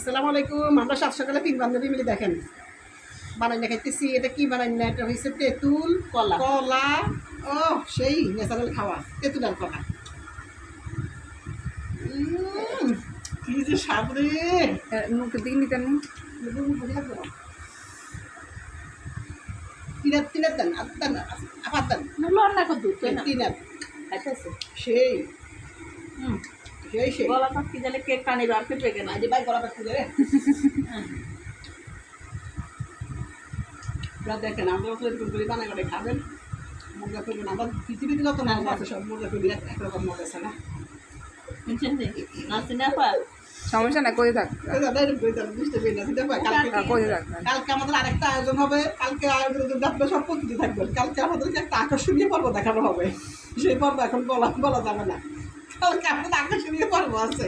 আসসালামু আলাইকুম। আমরা সাত সকালে 3 বান্ধবী মিলে দেখেন বানাই না খাইতেছি। এটা কি বানাই না, এটা হয়েছে তেঁতুল কলা। কলা ও সেই ন্যাচারাল খাওয়া, তেঁতুল আর কলা। কি যে স্বাদ রে। মুখের দিকে নিতেন তিনার দেন, আপাত দেন, লন্না কত তিনার আচ্ছা সেই সেই সেই গলা পাকি দিলে কেক পানি বার পেটে গেল আজ ভাই গলা পাচ্ছি রে। দেখেন আমরা এরকম করে বানাই করে খাবেন, মজা করবেন। আমরা পৃথিবীতে যত মজা আছে সব মজা করি একরকম মজা আছে না। বুঝছেন নাচি না পা সমস্যা না করে থাক কালকে আমাদের আরেকটা আয়োজন হবে। কালকে আয়োজন আপনার সব প্রস্তুতি থাকবেন। কালকে আমাদেরকে একটা আকর্ষণীয় পর্ব দেখানো হবে। সেই পর্ব এখন বলা যাবে না। কালকে আপনাদের আকর্ষণীয় পর্ব আছে।